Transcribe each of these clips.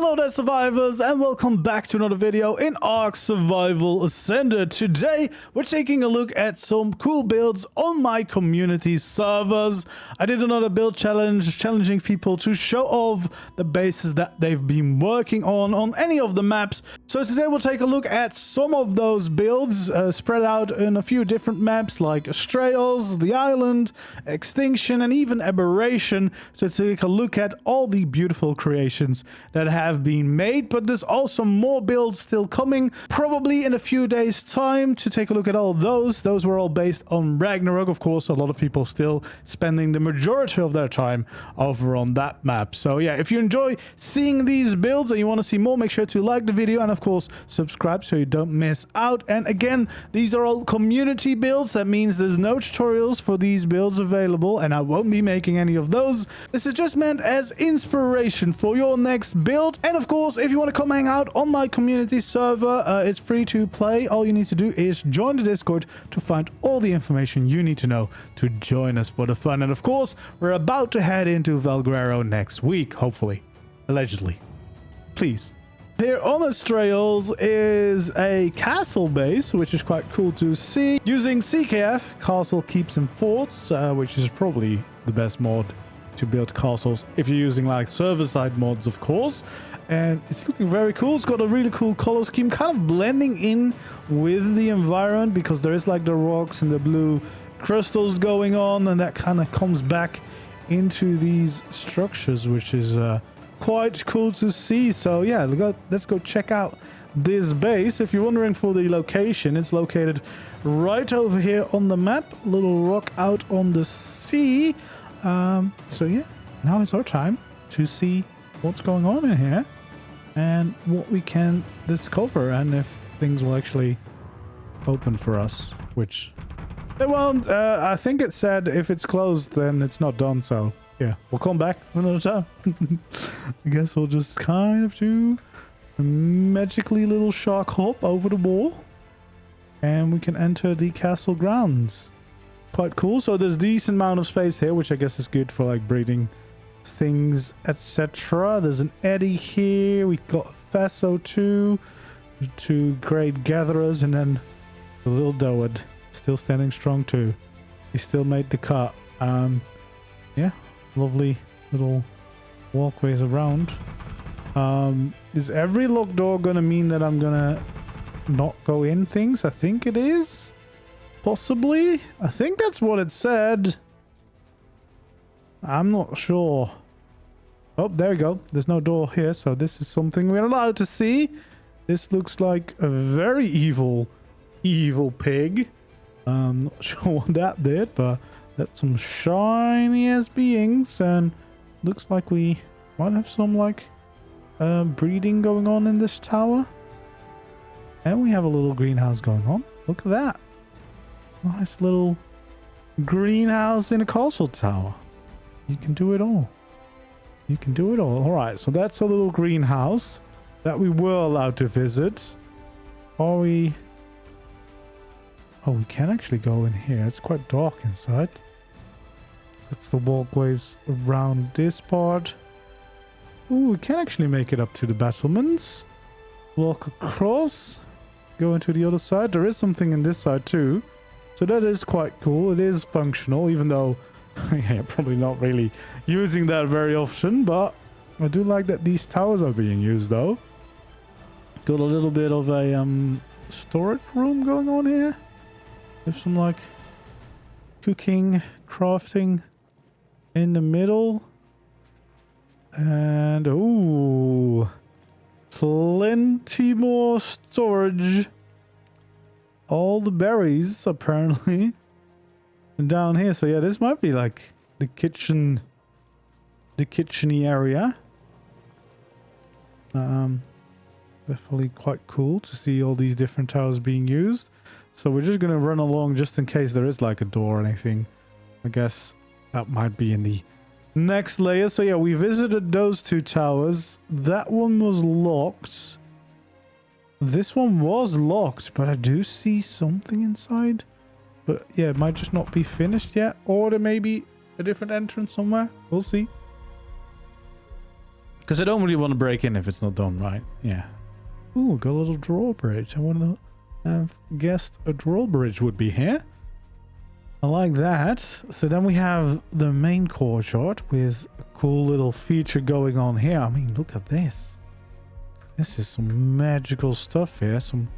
Hello there survivors, and welcome back to another video in ARK Survival Ascended. Today we're taking a look at some cool builds on my community servers. I did another build challenge challenging people to show off the bases that they've been working on any of the maps. So today we'll take a look at some of those builds spread out in a few different maps like Astraeos, the Island, Extinction, and even Aberration, to take a look at all the beautiful creations that have been made. But there's also more builds still coming, probably in a few days time, to take a look at all those. Those were all based on Ragnarok. Of course, a lot of people still spending the majority of their time over on that map. So yeah, if you enjoy seeing these builds and you want to see more, make sure to like the video and of course subscribe so you don't miss out. And again, these are all community builds. That means there's no tutorials for these builds available, and I won't be making any of those. This is just meant as inspiration for your next build. And of course, if you want to come hang out on my community server, it's free to play. All you need to do is join the Discord to find all the information you need to know to join us for the fun. And of course, we're about to head into Valguero next week, hopefully, allegedly. Please. Here on Astraeos is a castle base, which is quite cool to see. Using CKF, Castle Keeps and Forts, which is probably the best mod to build castles if you're using like server-side mods, of course. And it's looking very cool. It's got a really cool color scheme, kind of blending in with the environment because there is like the rocks and the blue crystals going on, and that kind of comes back into these structures, which is quite cool to see. So yeah, let's go check out this base. If you're wondering for the location, it's located right over here on the map, little rock out on the sea. So yeah, now it's our time to see what's going on in here and what we can discover, and if things will actually open for us, which they won't. I think it said if it's closed then it's not done, so yeah, we'll come back another time. I guess we'll just kind of do a magically little shark hop over the wall and we can enter the castle grounds. Quite cool. So there's decent amount of space here, which I guess is good for like breeding things, etc. There's an eddy here. We got Faso too, two great gatherers, and then the little Doad still standing strong too. He still made the cut. Yeah, lovely little walkways around. Is every locked door gonna mean that I'm gonna not go in things? I think it is. Possibly. I think that's what it said. I'm not sure. Oh, there we go. There's no door here, so this is something we're allowed to see. This looks like a very evil pig. Not sure what that did, but that's some shiny ass beings, and looks like we might have some like breeding going on in this tower. And we have a little greenhouse going on. Look at that. Nice little greenhouse in a castle tower. You can do it all. You can do it all. All right, so that's a little greenhouse that we were allowed to visit. Are we... Oh, we can actually go in here. It's quite dark inside. That's the walkways around this part. Ooh, we can actually make it up to the battlements. Walk across. Go into the other side. There is something in this side too. So that is quite cool. It is functional, even though yeah, probably not really using that very often, but I do like that these towers are being used though. Got a little bit of a storage room going on here with some like cooking, crafting in the middle, and ooh, plenty more storage. All the berries apparently down here. So yeah, this might be like the kitchen, the kitcheny area. Definitely quite cool to see all these different towers being used. So we're just gonna run along just in case there is like a door or anything. I guess that might be in the next layer. So yeah, we visited those two towers. That one was locked. This one was locked, but I do see something inside. But yeah, it might just not be finished yet. Or there may be a different entrance somewhere. We'll see. Because I don't really want to break in if it's not done right. Yeah. Ooh, got a little drawbridge. I want to have guessed a drawbridge would be here. I like that. So then we have the main courtyard with a cool little feature going on here. I mean, look at this. This is some magical stuff here. Some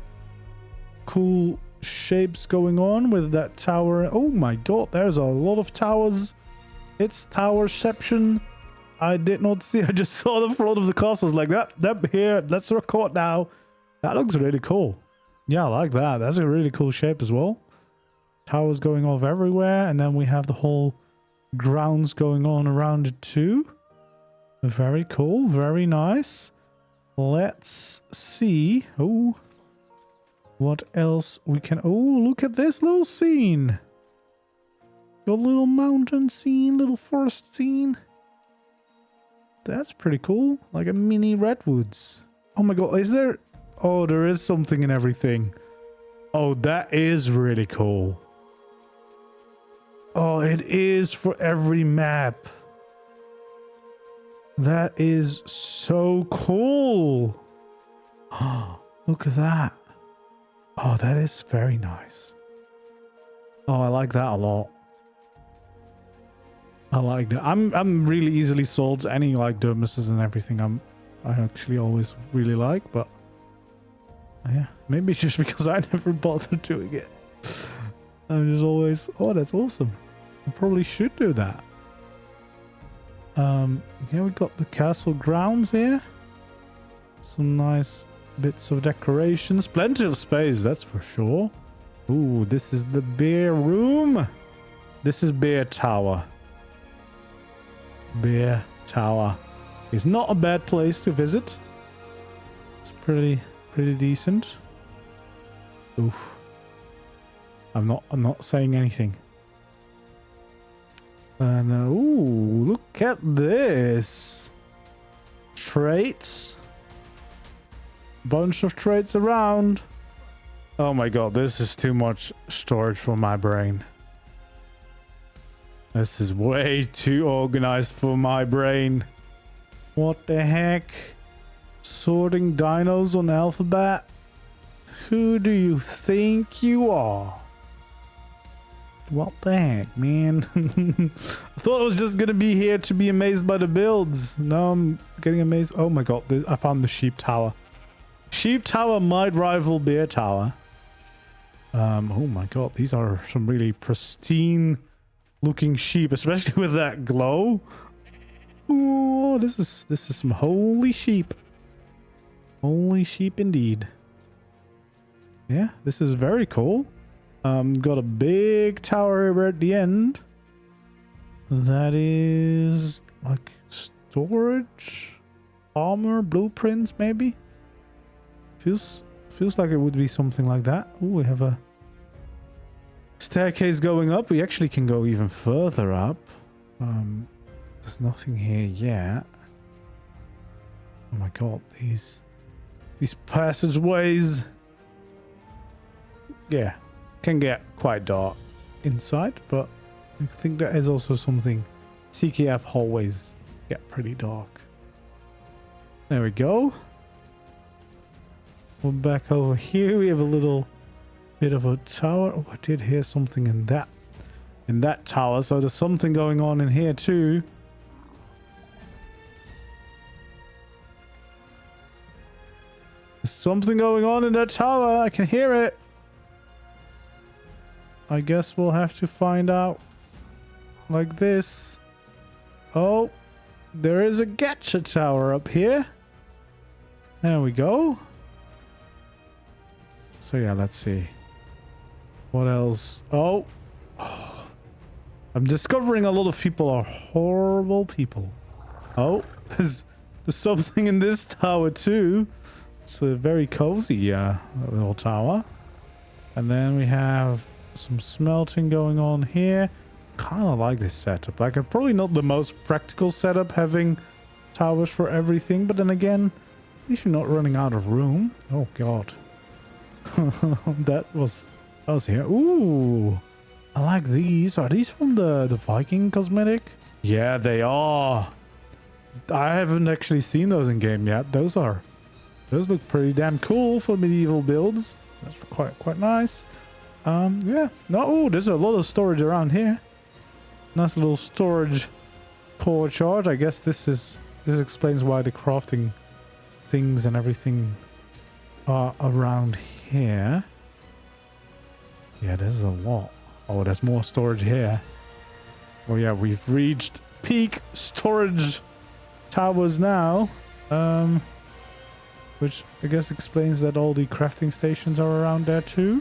cool shapes going on with that tower. Oh my god, there's a lot of towers. It's towerception. I did not see. I just saw the front of the castle. Like that here. Let's record now. That looks really cool. Yeah, I like that. That's a really cool shape as well. Towers going off everywhere, and then we have the whole grounds going on around it too. Very cool. Very nice. Let's see. Oh, what else we can... Oh, look at this little scene. Got a little mountain scene, little forest scene. That's pretty cool. Like a mini redwoods. Oh my god, is there... Oh, there is something in everything. Oh, that is really cool. Oh, it is for every map. That is so cool. Oh, look at that. Oh, that is very nice. Oh, I like that a lot. I like that. I'm really easily sold. Any like dermises and everything I actually always really like, but yeah, maybe it's just because I never bothered doing it. I'm just always, oh, that's awesome. I probably should do that. Yeah, we got the castle grounds here. Some nice bits of decorations. Plenty of space, that's for sure. Ooh, this is the beer room. This is Beer Tower. Beer Tower is not a bad place to visit. It's pretty decent. Oof. I'm not saying anything. And ooh, look at this. Traits. Bunch of traits around. Oh my god, this is too much storage for my brain. This is way too organized for my brain. What the heck? Sorting dinos on alphabet? Who do you think you are? What the heck, man? I thought I was just gonna be here to be amazed by the builds. Now I'm getting amazed. Oh my god, I found the sheep tower. Sheep tower might rival beer tower. Oh my god, these are some really pristine looking sheep, especially with that glow. Oh, this is some holy sheep. Holy sheep indeed. Yeah, this is very cool. Got a big tower over at the end. That is like storage, armor, blueprints, maybe. Feels like it would be something like that. Oh, we have a staircase going up. We actually can go even further up. There's nothing here yet. Oh my god, these passageways. Yeah, can get quite dark inside, but I think that is also something. CKF hallways get pretty dark. There we go. We're back over here. We have a little bit of a tower. Oh, I did hear something in that tower, so there's something going on in here too. There's something going on in that tower. I can hear it. I guess we'll have to find out like this. Oh, there is a gacha tower up here. There we go. So yeah, let's see. What else? Oh. I'm discovering a lot of people are horrible people. Oh, there's something in this tower too. It's a very cozy little tower. And then we have some smelting going on here. Kind of like this setup. Like, probably not the most practical setup having towers for everything, but then again, at least you're not running out of room. Oh god. that was here. Ooh, I like these. Are these from the Viking cosmetic? Yeah, they are. I haven't actually seen those in game yet. Those look pretty damn cool for medieval builds. That's quite nice. Yeah. No, oh, there's a lot of storage around here. Nice little storage courtyard. I guess this explains why the crafting things and everything are around here. Yeah, there's a lot. Oh, there's more storage here. Oh yeah, we've reached peak storage towers now. Which I guess explains that all the crafting stations are around there too.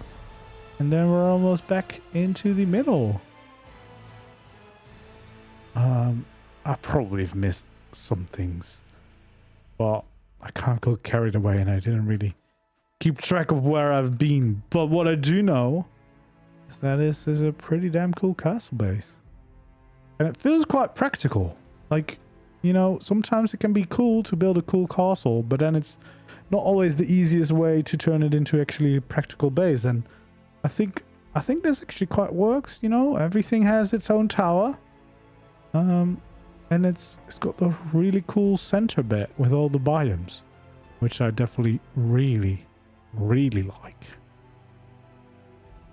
And then we're almost back into the middle. I probably have missed some things. But I kind of got carried away and I didn't really keep track of where I've been. But what I do know is that this is a pretty damn cool castle base. And it feels quite practical. Like, you know, sometimes it can be cool to build a cool castle, but then it's not always the easiest way to turn it into actually a practical base. And I think this actually quite works, you know. Everything has its own tower. And it's got the really cool center bit with all the biomes, which I definitely really like.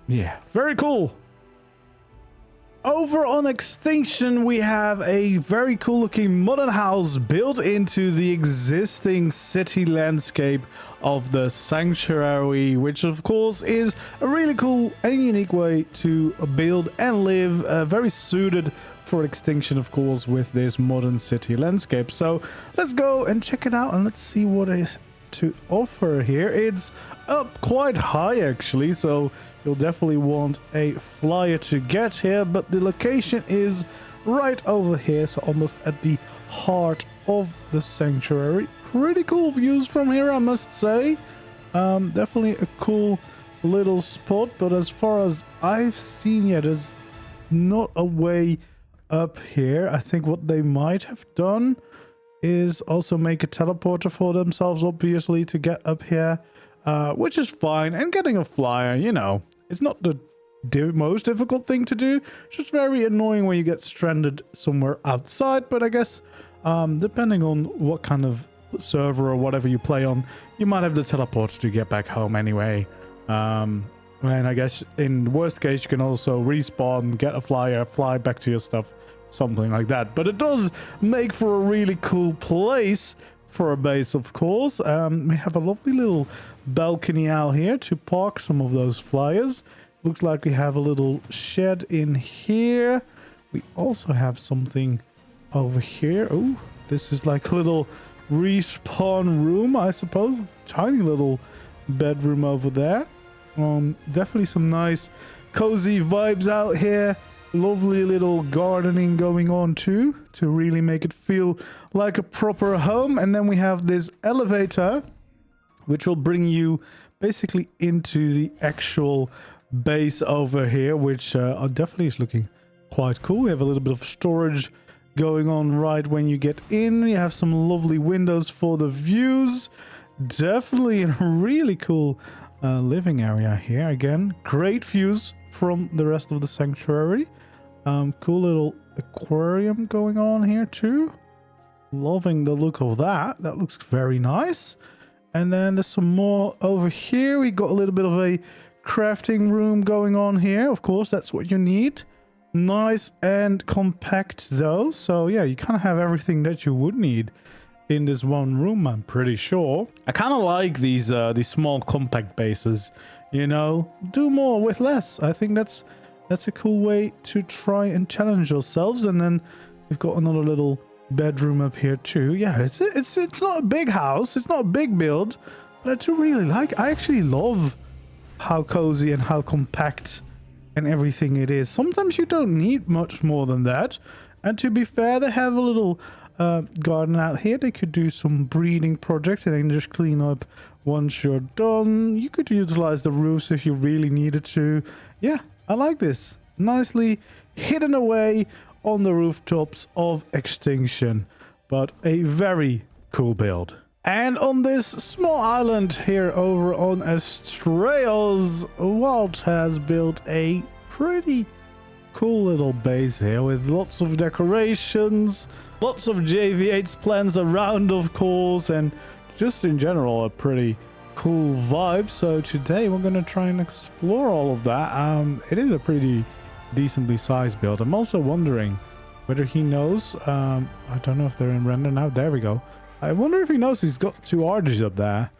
Yeah, very cool. Over on Extinction, we have a very cool looking modern house built into the existing city landscape of the sanctuary, which of course is a really cool and unique way to build and live, very suited for Extinction, of course, with this modern city landscape. So let's go and check it out and let's see what is to offer here. It's up quite high actually, so you'll definitely want a flyer to get here, but the location is right over here, so almost at the heart of the sanctuary. Pretty cool views from here, I must say. Definitely a cool little spot, but as far as I've seen yet, there's not a way up here. I think what they might have done is also make a teleporter for themselves, obviously, to get up here, which is fine. And getting a flyer, you know, it's not the most difficult thing to do. It's just very annoying when you get stranded somewhere outside, but I guess depending on what kind of server or whatever you play on, you might have the teleporter to get back home anyway. And I guess in worst case, you can also respawn, get a flyer, fly back to your stuff, something like that. But it does make for a really cool place for a base, of course. We have a lovely little balcony out here to park some of those flyers. Looks like we have a little shed in here. We also have something over here. Oh, this is like a little respawn room, I suppose. Tiny little bedroom over there. Definitely some nice cozy vibes out here. Lovely little gardening going on too, to really make it feel like a proper home. And then we have this elevator, which will bring you basically into the actual base over here, which definitely is looking quite cool. We have a little bit of storage going on right when you get in. You have some lovely windows for the views. Definitely a really cool living area here. Again, great views from the rest of the sanctuary. Cool little aquarium going on here too. Loving the look of that. That looks very nice. And then there's some more over here. We got a little bit of a crafting room going on here. Of course, that's what you need. Nice and compact though. So yeah, you kind of have everything that you would need in this one room, I'm pretty sure. I kind of like these small compact bases, you know, do more with less. I think that's a cool way to try and challenge yourselves. And then we've got another little bedroom up here too. Yeah, it's not a big house, it's not a big build, but I do really like. I actually love how cozy and how compact and everything it is. Sometimes you don't need much more than that. And to be fair, they have a little garden out here. They could do some breeding projects and then just clean up once you're done. You could utilize the roofs if you really needed to. Yeah, I like this. Nicely hidden away on the rooftops of Extinction, but a very cool build. And on this small island here over on Astraeos, Walt has built a pretty cool little base here with lots of decorations, lots of JV8's plans around, of course, and just in general a pretty cool vibe. So today we're going to try and explore all of that. It is a pretty decently sized build. I'm also wondering whether he knows, I don't know if they're in render now. There we go. I wonder if he knows he's got two RGs up there.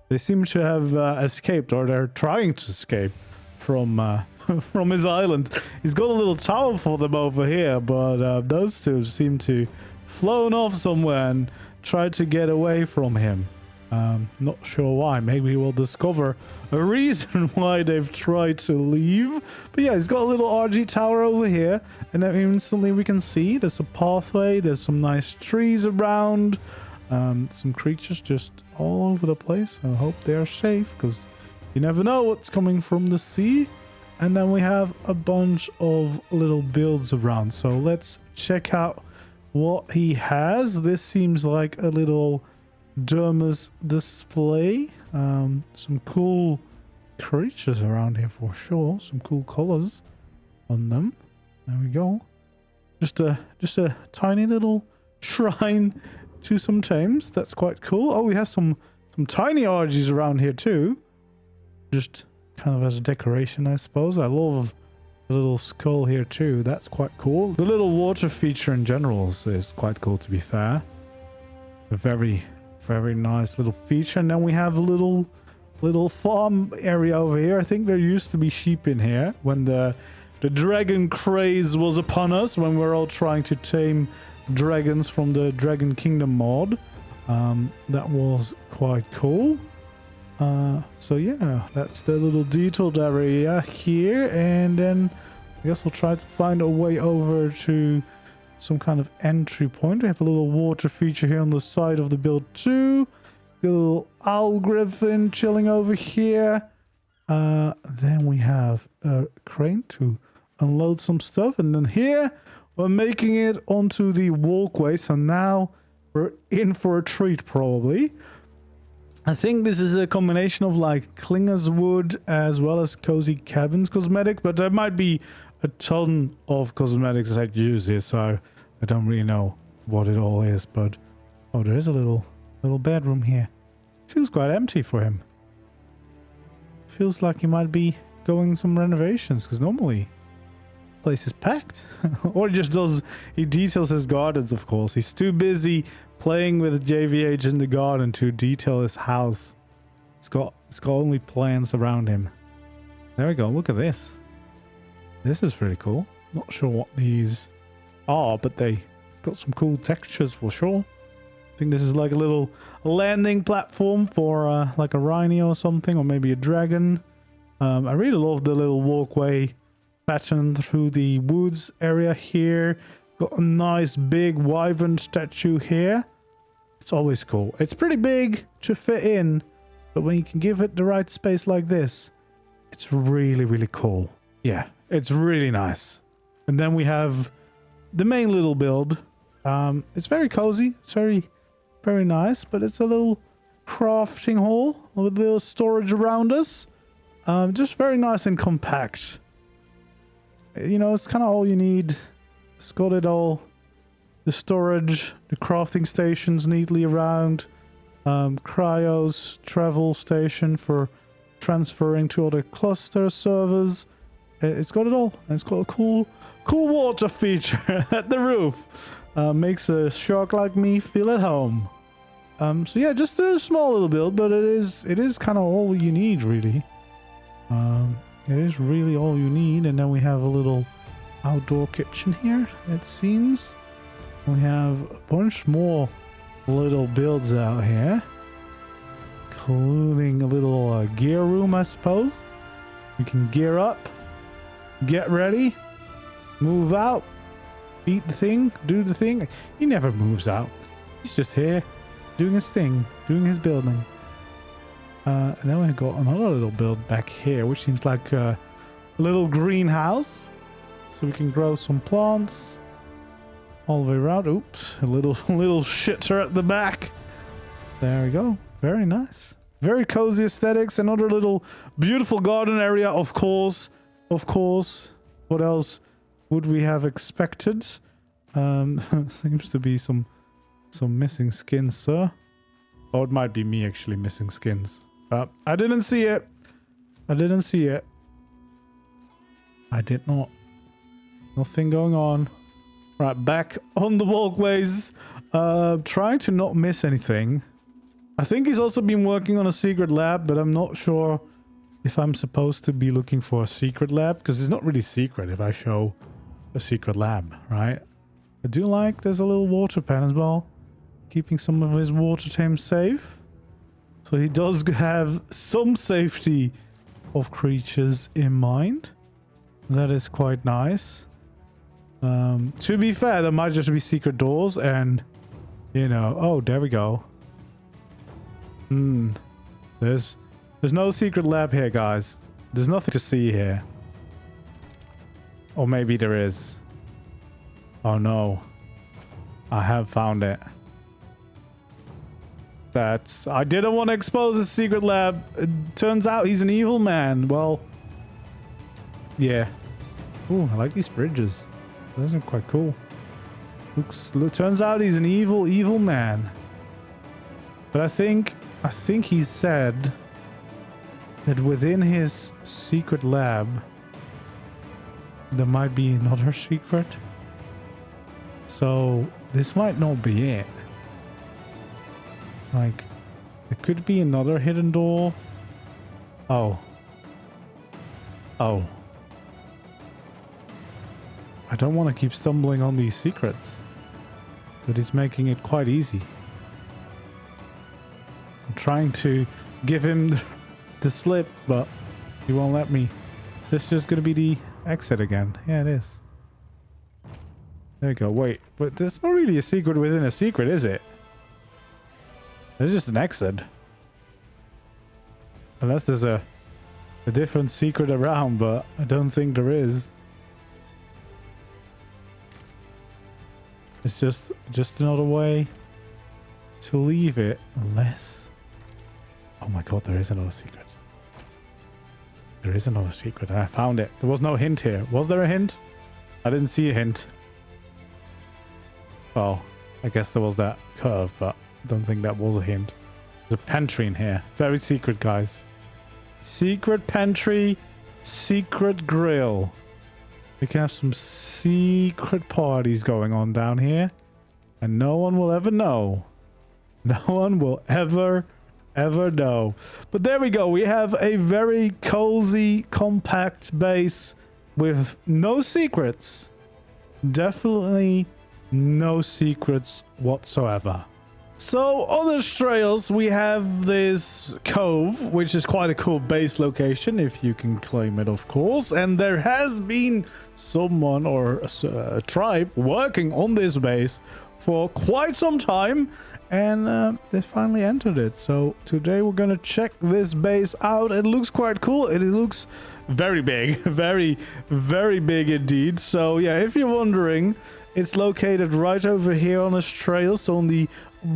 They seem to have escaped, or they're trying to escape from from his island. He's got a little tower for them over here, but those two seem to flown off somewhere and tried to get away from him. Not sure why. Maybe we'll discover a reason why they've tried to leave. But yeah, he's got a little RG tower over here, and then instantly we can see there's a pathway, there's some nice trees around, some creatures just all over the place. I hope they are safe, because you never know what's coming from the sea. And then we have a bunch of little builds around. So let's check out what he has. This seems like a little dermis display. Some cool creatures around here for sure. Some cool colors on them. There we go. Just a tiny little shrine to some tames. That's quite cool. Oh, we have some tiny RGs around here too. Just kind of as a decoration, I suppose. I love the little skull here too. That's quite cool. The little water feature in general is quite cool, to be fair. A very nice little feature. And then we have a little farm area over here. I think there used to be sheep in here when the dragon craze was upon us, when we were all trying to tame dragons from the Dragon Kingdom mod. That was quite cool. So yeah, that's the little detailed area here, and then I guess we'll try to find a way over to some kind of entry point. We have a little water feature here on the side of the build too. Got a little owl griffin chilling over here. Then we have a crane to unload some stuff, and then here we're making it onto the walkway. So now we're in for a treat probably. I think this is a combination of like Klinger's wood as well as Cozy Cabins cosmetic, but there might be a ton of cosmetics that use here, so I don't really know what it all is. But oh, there is a little bedroom here. Feels quite empty for him. Feels like he might be going some renovations, because normally the place is packed. Or he details his gardens, of course. He's too busy playing with JVH in the garden to detail his house. It's got only plants around him. There we go. Look at this. This is pretty cool. Not sure what these are, but they got some cool textures for sure. I think this is like a little landing platform for like a rhino or something, or maybe a dragon. I really love the little walkway pattern through the woods area here. Got a nice big wyvern statue here. It's always cool. It's pretty big to fit in, but when you can give it the right space like this, it's really cool. Yeah, it's really nice. And then we have the main little build. It's very cozy. It's very nice, but it's a little crafting hall with a little storage around us. Just very nice and compact. You know, it's kind of all you need. It's got it all. The storage, the crafting stations neatly around. Cryos, travel station for transferring to other cluster servers. It's got it all. And it's got a cool water feature at the roof. Makes a shark like me feel at home. So yeah, just a small little build, but it is kind of all you need, really. It is really all you need. And then we have a little outdoor kitchen here, it seems. We have a bunch more little builds out here, including a little gear room, I suppose. You can gear up, get ready, move out, beat the thing, do the thing. He never moves out. He's just here doing his thing, doing his building. And then we've got another little build back here, which seems like a little greenhouse. So we can grow some plants all the way around. Oops, a little shitter at the back. There we go. Very nice. Very cozy aesthetics. Another little beautiful garden area, of course. What else would we have expected? Seems to be some missing skins, sir. Or it might be me actually missing skins. I didn't see it. I didn't see it. I did not. Nothing going on. Right, back on the walkways. Trying to not miss anything. I think he's also been working on a secret lab, but I'm not sure if I'm supposed to be looking for a secret lab, because it's not really secret if I show a secret lab, right? I do like there's a little water pen as well, keeping some of his water team safe. So he does have some safety of creatures in mind. That is quite nice. To be fair, there might just be secret doors and, you know, oh, there we go. There's no secret lab here, guys. There's nothing to see here. Or maybe there is. Oh no. I have found it. I didn't want to expose a secret lab. It turns out he's an evil man. Well, yeah. Ooh, I like these fridges. Those are quite cool. Turns out he's an evil man. But I think he said that within his secret lab there might be another secret. So this might not be it. Like, there could be another hidden door. Oh. I don't want to keep stumbling on these secrets, but it's making it quite easy. I'm trying to give him the slip, but he won't let me. Is this just going to be the exit again? Yeah, it is. There you go. Wait, but there's not really a secret within a secret, is it? There's just an exit. Unless there's a different secret around, but I don't think there is. It's just another way to leave it, unless... Oh my god, there is another secret. There is another secret. I found it. There was no hint here. Was there a hint? I didn't see a hint. Well, I guess there was that curve, but I don't think that was a hint. There's a pantry in here. Very secret, guys. Secret pantry, secret grill. We can have some secret parties going on down here. And no one will ever know. No one will ever know. But there we go. We have a very cozy, compact base with no secrets. Definitely no secrets whatsoever. So on the trails we have this cove, which is quite a cool base location, if you can claim it, of course. And there has been someone or a tribe working on this base for quite some time, and they finally entered it. So today we're gonna check this base out. It looks quite cool. It looks very big, very big indeed. So yeah, if you're wondering, it's located right over here on this trail, so on the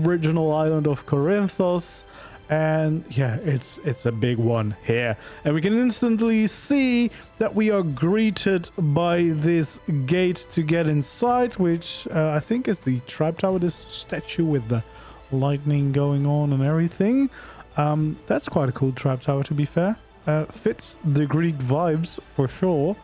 original island of Corinthos. And yeah, it's a big one here, and we can instantly see that we are greeted by this gate to get inside, which I think is the tribe tower, this statue with the lightning going on and everything. That's quite a cool tribe tower, to be fair. Fits the Greek vibes for sure.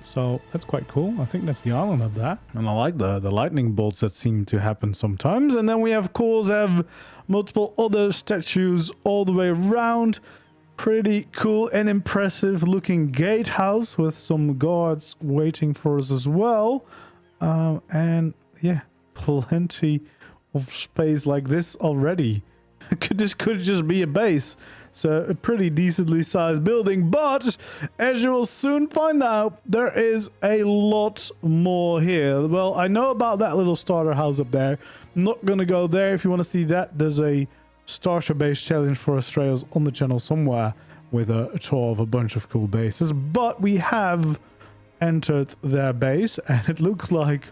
So that's quite cool. I think that's the island of that. And I like the lightning bolts that seem to happen sometimes. And then we of course have multiple other statues all the way around. Pretty cool and impressive looking gatehouse with some guards waiting for us as well. And yeah, plenty of space like this already. This could just be a base. So a pretty decently sized building, but as you will soon find out, there is a lot more here. Well, I know about that little starter house up there. I'm not gonna go there. If you want to see that, there's a starter base challenge for Australians on the channel somewhere with a tour of a bunch of cool bases. But we have entered their base, and it looks like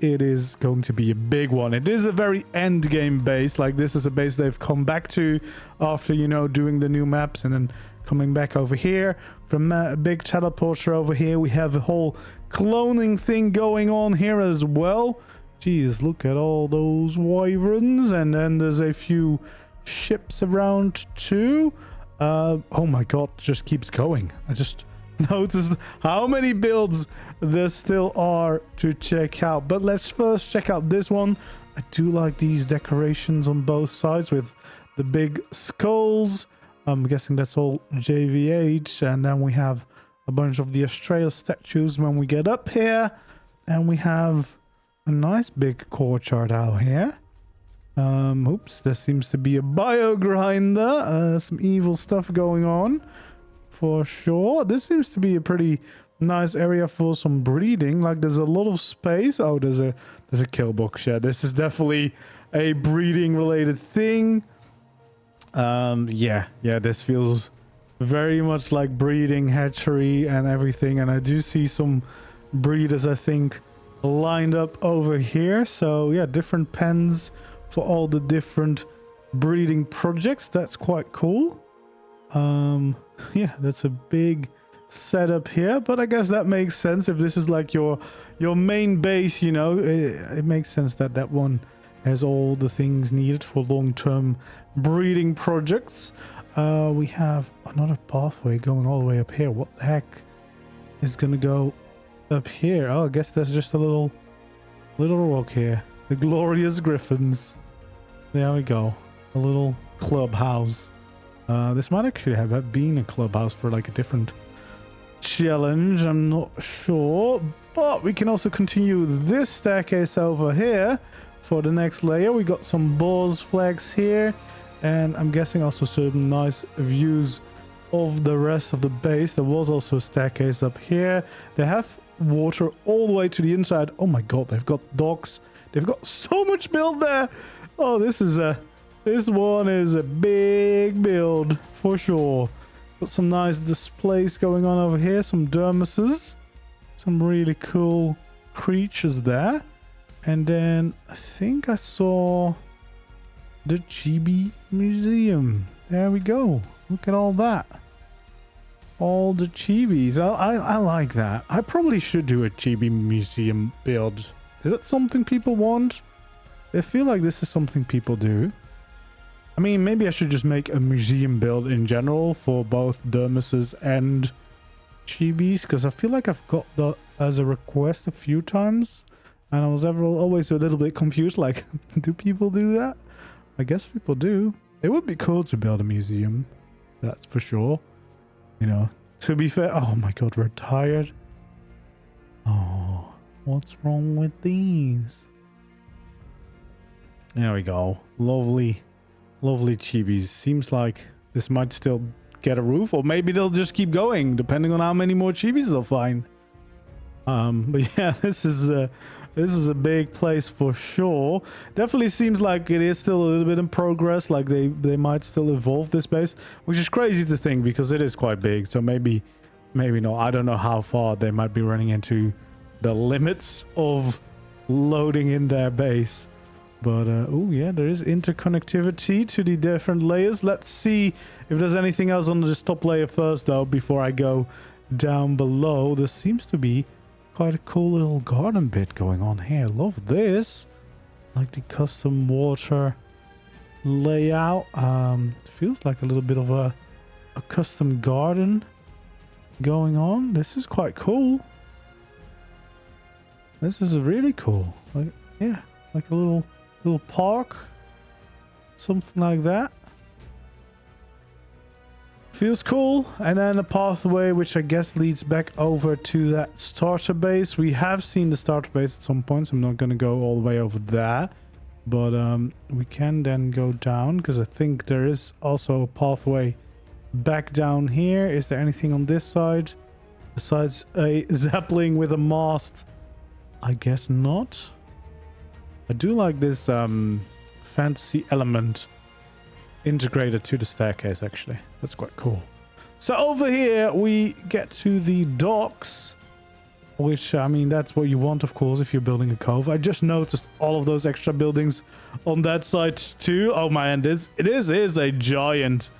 it is going to be a big one. It is a very end game base. Like, this is a base they've come back to after, you know, doing the new maps and then coming back over here. From a big teleporter over here, we have a whole cloning thing going on here as well. Jeez, look at all those wyverns. And then there's a few ships around too. Oh my god, just keeps going. I just noticed how many builds there still are to check out. But let's first check out this one. I do like these decorations on both sides with the big skulls. I'm guessing that's all JVH. And then we have a bunch of the Australia statues when we get up here. And we have a nice big courtyard out here. Oops, there seems to be a bio grinder. Some evil stuff going on for sure. This seems to be a pretty nice area for some breeding. Like, there's a lot of space. Oh, there's a kill box. Yeah, this is definitely a breeding related thing. Yeah, this feels very much like breeding, hatchery and everything. And I do see some breeders, I think, lined up over here. So yeah, different pens for all the different breeding projects. That's quite cool. Yeah, that's a big setup here, but I guess that makes sense. If this is like your main base, you know, it makes sense that that one has all the things needed for long-term breeding projects. We have another pathway going all the way up here. What the heck is gonna go up here? Oh, I guess there's just a little rock here. The glorious griffins. There we go. A little clubhouse. This might actually have been a clubhouse for like a different challenge. I'm not sure. But we can also continue this staircase over here for the next layer. We got some boars flags here. And I'm guessing also some nice views of the rest of the base. There was also a staircase up here. They have water all the way to the inside. Oh my god, they've got docks. They've got so much build there. Oh, this one is a big build for sure. Got some nice displays going on over here. Some dermises. Some really cool creatures there. And then I think I saw the Chibi Museum. There we go. Look at all that. All the chibis. I like that. I probably should do a Chibi Museum build. Is that something people want? I feel like this is something people do. I mean, maybe I should just make a museum build in general for both dermises and chibis, because I feel like I've got that as a request a few times, and I was always a little bit confused, like, do people do that? I guess people do. It would be cool to build a museum, that's for sure. You know, to be fair. Oh my god, we're tired. Oh, what's wrong with these? There we go. Lovely chibis. Seems like this might still get a roof, or maybe they'll just keep going depending on how many more chibis they'll find. But yeah, this is a big place for sure. Definitely seems like it is still a little bit in progress. Like they might still evolve this base, which is crazy to think because it is quite big. So maybe not. I don't know how far they might be running into the limits of loading in their base. But, oh yeah, there is interconnectivity to the different layers. Let's see if there's anything else on this top layer first, though, before I go down below. There seems to be quite a cool little garden bit going on here. Love this. Like the custom water layout. Feels like a little bit of a custom garden going on. This is quite cool. This is really cool. Like, yeah, like a little park, something like that. Feels cool. And then a pathway which I guess leads back over to that starter base. We have seen the starter base at some points. I'm not going to go all the way over there, but we can then go down, because I think there is also a pathway back down here. Is there anything on this side besides a zeppelin with a mast? I guess not. I do like this fantasy element integrated to the staircase, actually. That's quite cool. So over here we get to the docks which, I mean, that's what you want, of course, if you're building a cove. I just noticed all of those extra buildings on that side too. Oh man, it is a giant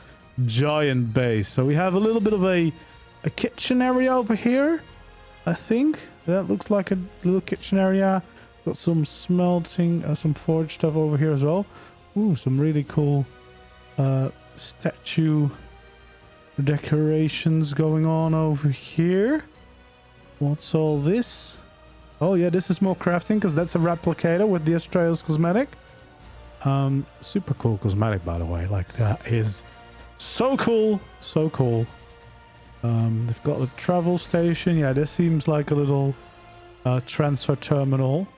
base. So we have a little bit of a kitchen area over here, I think. That looks like a little kitchen area. Got some smelting, some forge stuff over here as well. Ooh, some really cool statue decorations going on over here. What's all this? Oh yeah, this is more crafting because that's a replicator with the Australia's cosmetic. Super cool cosmetic, by the way. Like, that is so cool. So cool. They've got a travel station. Yeah, this seems like a little transfer terminal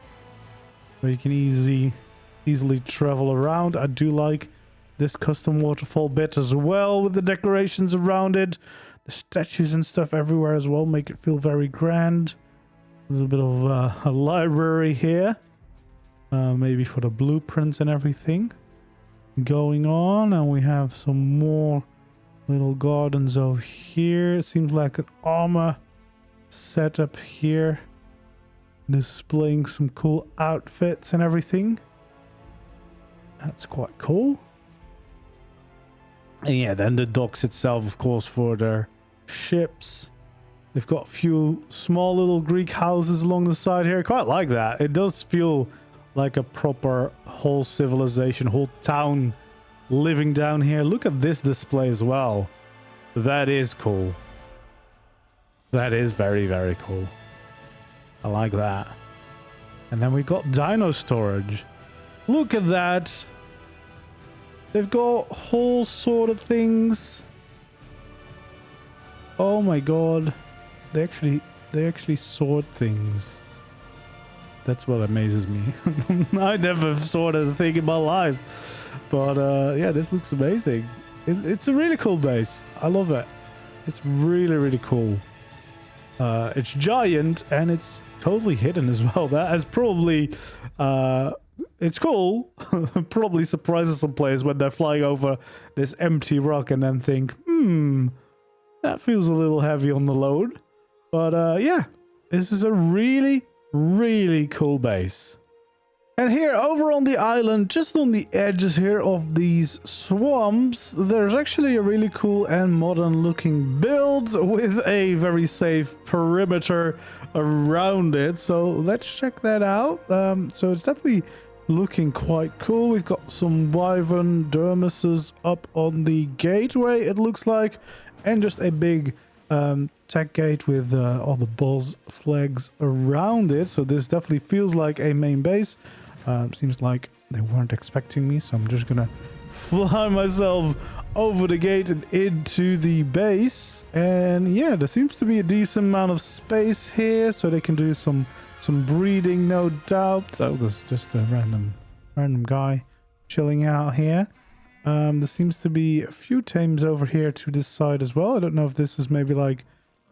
where you can easily travel around. I do like this custom waterfall bit as well with the decorations around it. The statues and stuff everywhere as well make it feel very grand. There's a bit of a library here. Maybe for the blueprints and everything going on. And we have some more little gardens over here. It seems like an armor setup here. Displaying some cool outfits and everything. That's quite cool. And yeah, then the docks itself, of course, for their ships. They've got a few small little Greek houses along the side here. I quite like that. It does feel like a proper whole civilization, whole town living down here. Look at this display as well. That is cool. That is very, very cool. I like that. And then we got dino storage. Look at that. They've got whole sort of things. Oh my god. They actually sort things. That's what amazes me. I never sorted a thing in my life. But yeah, this looks amazing. It's a really cool base. I love it. It's really, really cool. It's giant and it's totally hidden as well. That is probably it's cool. Probably surprises some players when they're flying over this empty rock and then think, that feels a little heavy on the load. But yeah, this is a really, really cool base. And here over on the island, just on the edges here of these swamps, there's actually a really cool and modern looking build with a very safe perimeter around it. So let's check that out. So it's definitely looking quite cool. We've got some wyvern dermises up on the gateway, it looks like, and just a big tech gate with all the boss flags around it. So this definitely feels like a main base. Seems like they weren't expecting me, so I'm just gonna fly myself over the gate and into the base. And yeah, there seems to be a decent amount of space here, so they can do some breeding, no doubt. Oh, there's just a random guy chilling out here. There seems to be a few tames over here to this side as well. I don't know if this is maybe like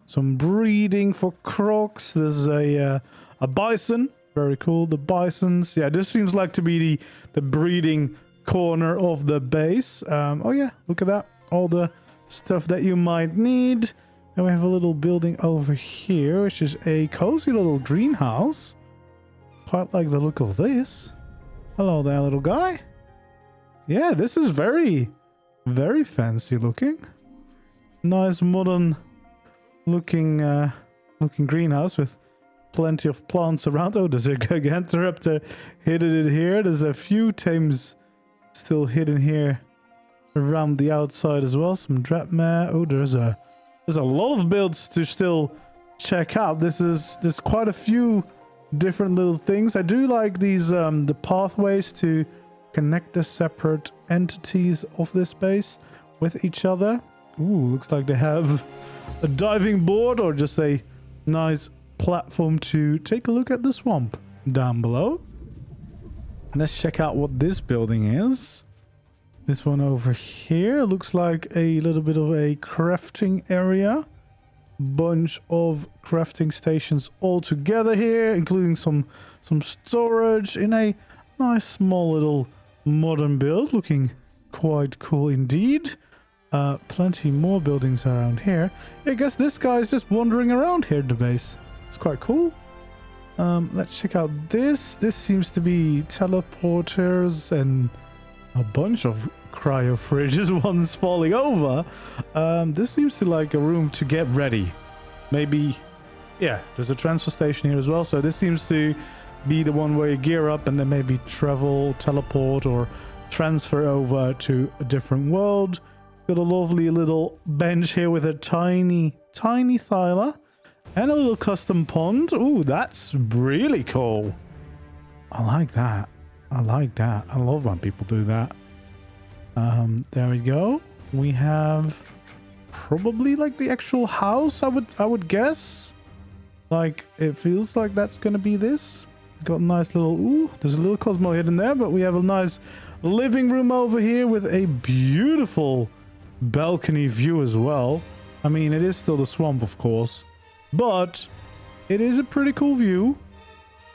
some breeding for crocs. There's a bison. Very cool. The bisons. Yeah, this seems like to be the breeding corner of the base. Oh yeah, look at that. All the stuff that you might need. And we have a little building over here, which is a cozy little greenhouse. Quite like the look of this. Hello there, little guy. Yeah, this is very, very fancy looking. Nice modern looking greenhouse with plenty of plants around. Oh, there's a Gigantoraptor hidden in here. There's a few tames still hidden here around the outside as well. Some Drapmare. Oh, there's a lot of builds to still check out. There's quite a few different little things. I do like these the pathways to connect the separate entities of this base with each other. Ooh, looks like they have a diving board or just a nice platform to take a look at the swamp down below. Let's check out what this building is. This one over here looks like a little bit of a crafting area. Bunch of crafting stations all together here, including some storage in a nice small little modern build, looking quite cool indeed. Plenty more buildings around here. I guess this guy's just wandering around here at the base. It's quite cool. Let's check out this. This seems to be teleporters and a bunch of cryo fridges, one's falling over. This seems to like a room to get ready. Maybe, yeah, there's a transfer station here as well. So this seems to be the one where you gear up and then maybe travel, teleport, or transfer over to a different world. Got a lovely little bench here with a tiny thyla. And a little custom pond. Ooh, that's really cool. I like that. I like that. I love when people do that. There we go. We have probably like the actual house, I would guess. Like, it feels like that's gonna be this. Got a nice little, ooh, there's a little Cosmo hidden there, but we have a nice living room over here with a beautiful balcony view as well. I mean, it is still the swamp, of course. But it is a pretty cool view.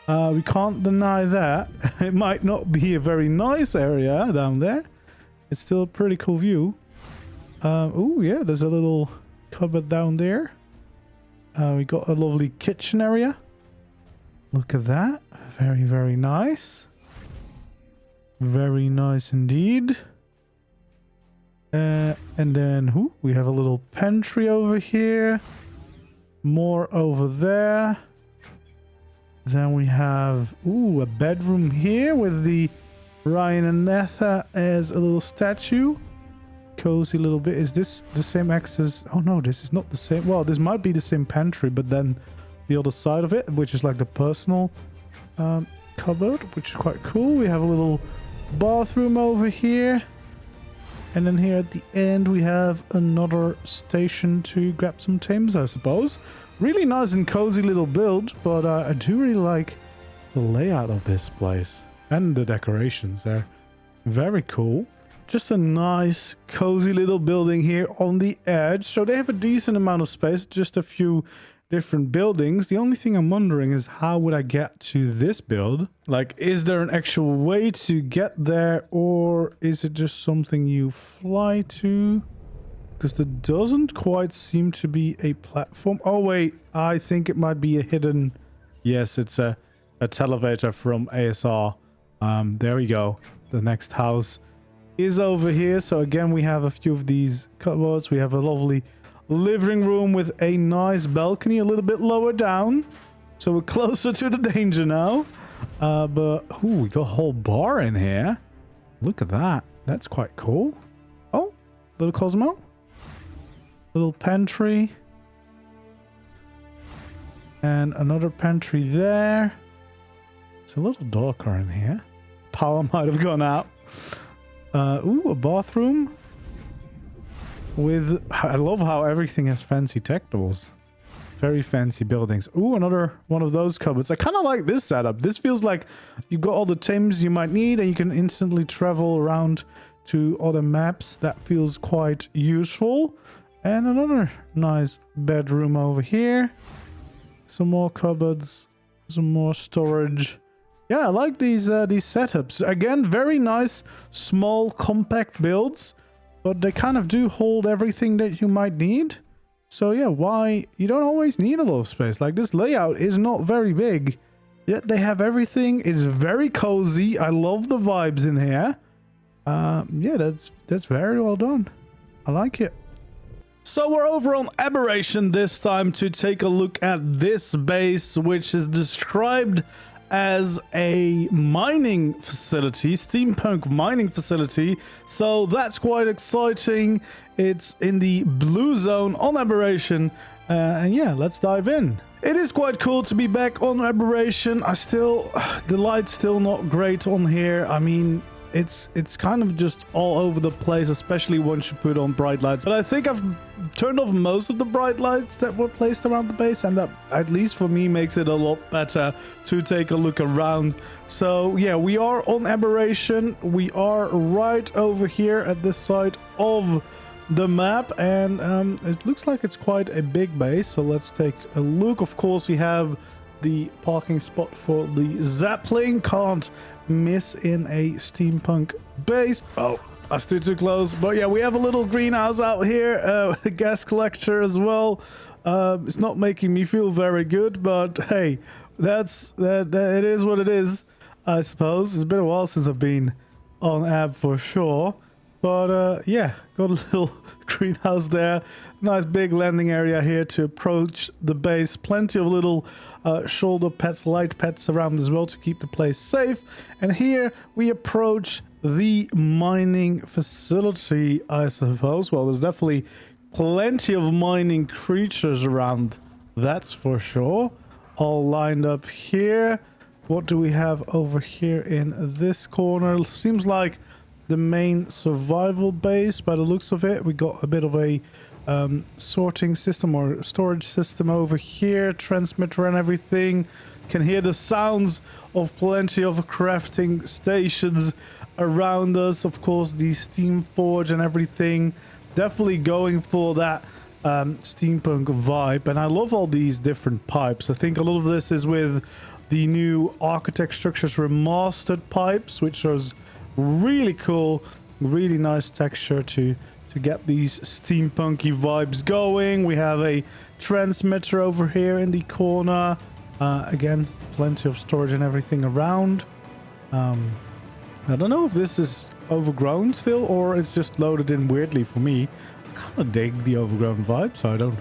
We can't deny that. It might not be a very nice area down there. It's still a pretty cool view. Oh yeah, there's a little cupboard down there. We got a lovely kitchen area. Look at that. Very, very nice. Very nice indeed. And then we have a little pantry over here. More over there. Then we have a bedroom here with the Ryan and Netha as a little statue. Cozy little bit. Is this the same access? Oh no, this is not the same. Well, this might be the same pantry, but then the other side of it, which is like the personal cupboard, which is quite cool. We have a little bathroom over here. And then here at the end, we have another station to grab some Thames, I suppose. Really nice and cozy little build, but I do really like the layout of this place. And the decorations there. Very cool. Just a nice, cozy little building here on the edge. So they have a decent amount of space, just a few different buildings. The only thing I'm wondering is how would I get to this build? Like, is there an actual way to get there, or is it just something you fly to? Because there doesn't quite seem to be a platform. Oh wait, I think it might be a hidden... Yes, it's a televator from ASR. There we go. The next house is over here. So again, we have a few of these cupboards. We have a lovely living room with a nice balcony a little bit lower down, so we're closer to the danger now. But we got a whole bar in here. Look at that. That's quite cool. Oh, little Cosmo, little pantry, and another pantry there. It's a little darker in here. Power might have gone out. A bathroom. I love how everything has fancy tech doors. Very fancy buildings. Ooh, another one of those cupboards. I kind of like this setup. This feels like you've got all the Thames you might need, and you can instantly travel around to other maps. That feels quite useful. And another nice bedroom over here. Some more cupboards. Some more storage. Yeah, I like these setups. Again, very nice, small, compact builds. But they kind of do hold everything that you might need. So yeah, why? You don't always need a lot of space. Like, this layout is not very big, yet they have everything. It's very cozy. I love the vibes in here. Yeah, that's very well done. I like it. So we're over on Aberration this time to take a look at this base, which is described as a mining facility, steampunk mining facility. So that's quite exciting. It's in the blue zone on Aberration, and yeah, let's dive in. It is quite cool to be back on Aberration. The light's still not great on here. I mean, it's kind of just all over the place, especially once you put on bright lights. But I think I've turned off most of the bright lights that were placed around the base, and that, at least for me, makes it a lot better to take a look around. So yeah, we are on Aberration. We are right over here at this side of the map, and it looks like it's quite a big base. So let's take a look. Of course, we have the parking spot for the Zeppelin. Can't miss in a steampunk base. Oh, I stood too close. But yeah, we have a little greenhouse out here. A gas collector as well. It's not making me feel very good, but hey, it is what it is, I suppose. It's been a while since I've been on app for sure. But yeah, got a little greenhouse there. Nice big landing area here to approach the base. Plenty of little shoulder pads, light pads around as well to keep the place safe. And here we approach the mining facility, I suppose. Well, there's definitely plenty of mining creatures around, that's for sure. All lined up here. What do we have over here in this corner? Seems like the main survival base by the looks of it. We got a bit of a sorting system or storage system over here, transmitter and everything. Can hear the sounds of plenty of crafting stations around us. Of course, the steam forge and everything. Definitely going for that steampunk vibe. And I love all these different pipes. I think a lot of this is with the new Architect Structures Remastered pipes, which is really cool. Really nice texture to get these steampunky vibes going. We have a transmitter over here in the corner. Again, plenty of storage and everything around. I don't know if this is overgrown still or it's just loaded in weirdly for me. I kind of dig the overgrown vibe, so I don't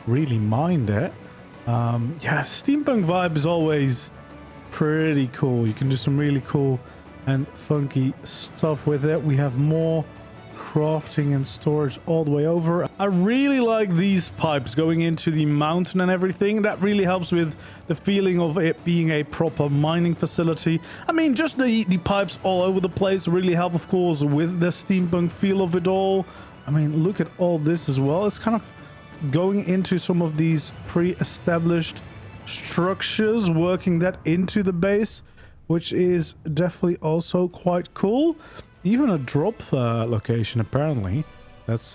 really mind it. Yeah, steampunk vibe is always pretty cool. You can do some really cool and funky stuff with it. We have more crafting and storage all the way over. I really like these pipes going into the mountain and everything. That really helps with the feeling of it being a proper mining facility. I mean, just the pipes all over the place really help, of course, with the steampunk feel of it all. I mean, look at all this as well. It's kind of going into some of these pre-established structures, working that into the base, which is definitely also quite cool. Even a drop location, apparently. That's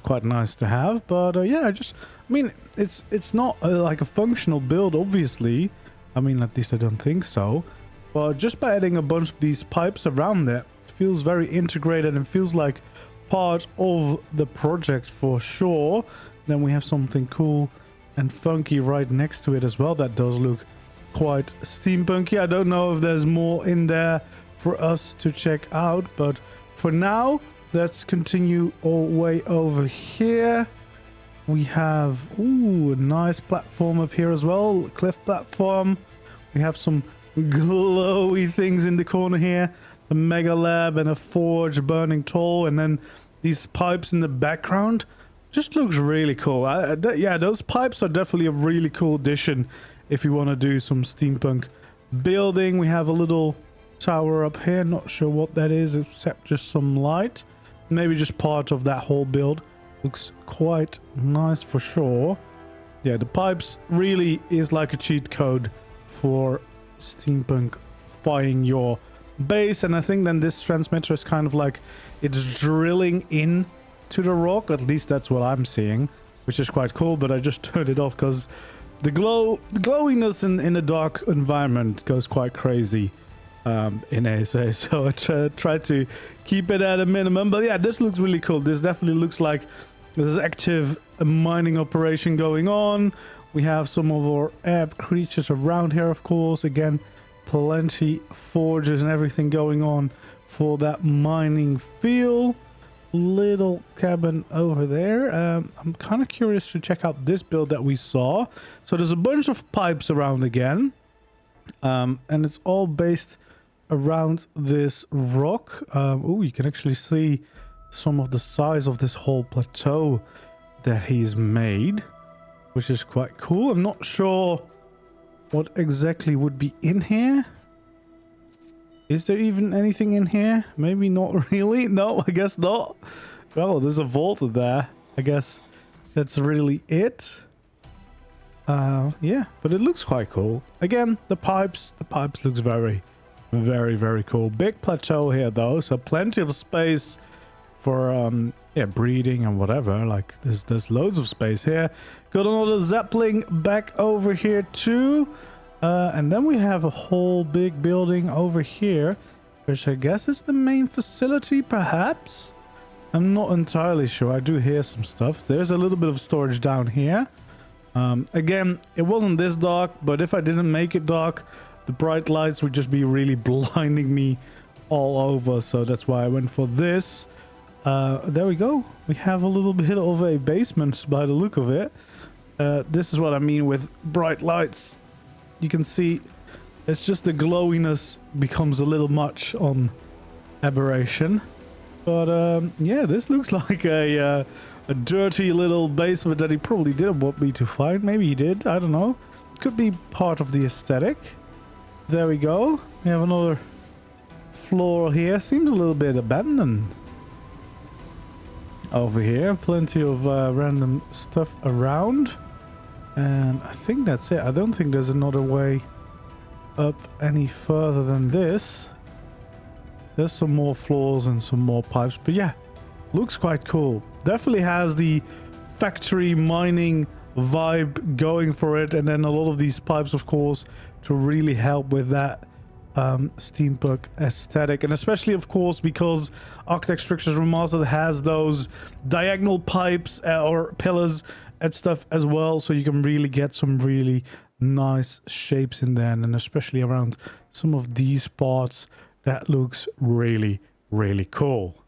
quite nice to have. But yeah, I mean, it's not like a functional build, obviously. I mean, at least I don't think so. But just by adding a bunch of these pipes around it feels very integrated and feels like part of the project for sure. Then we have something cool and funky right next to it as well. That does look quite steampunky. I don't know if there's more in there for us to check out, but for now, let's continue all the way over here. We have a nice platform up here as well, cliff platform. We have some glowy things in the corner here, a mega lab and a forge burning tall, and then these pipes in the background just looks really cool. Yeah, those pipes are definitely a really cool addition if you want to do some steampunk building. We have a little tower up here, not sure what that is except just some light, maybe just part of that whole build. Looks quite nice for sure. Yeah, the pipes really is like a cheat code for steampunk-fying your base, and I think then this transmitter is kind of like it's drilling in to the rock. At least that's what I'm seeing, which is quite cool. But I just turned it off because the glowiness in a dark environment goes quite crazy in ASA, so I try to keep it at a minimum. But yeah, this looks really cool. This definitely looks like there's active mining operation going on. We have some of our app creatures around here, of course. Again, plenty forges and everything going on for that mining feel. Little cabin over there. I'm kind of curious to check out this build that we saw. So there's a bunch of pipes around again, and it's all based around this rock. Oh, you can actually see some of the size of this whole plateau that he's made, which is quite cool. I'm not sure what exactly would be in here. Is there even anything in here? Maybe not really. No, I guess not. Well, there's a vault there. I guess that's really it. Yeah, but it looks quite cool. Again, the pipes looks very, very cool. Big plateau here though, so plenty of space for yeah, breeding and whatever. Like there's loads of space here. Got another Zeppelin back over here too. And then we have a whole big building over here, which I guess is the main facility, perhaps? I'm not entirely sure. I do hear some stuff. There's a little bit of storage down here. Again, it wasn't this dark, but if I didn't make it dark, the bright lights would just be really blinding me all over. So that's why I went for this. There we go. We have a little bit of a basement by the look of it. This is what I mean with bright lights. You can see it's just the glowiness becomes a little much on aberration. But yeah, this looks like a dirty little basement that he probably didn't want me to find. Maybe he did. I don't know. Could be part of the aesthetic. There we go. We have another floor here. Seems a little bit abandoned. Over here, plenty of random stuff around. And I think that's it. I don't think there's another way up any further than this. There's some more floors and some more pipes. But yeah, looks quite cool. Definitely has the factory mining vibe going for it. And then a lot of these pipes, of course, to really help with that steampunk aesthetic. And especially, of course, because Architect Structures Remastered has those diagonal pipes or pillars and stuff as well. So you can really get some really nice shapes in there. And especially around some of these parts, that looks really, really cool.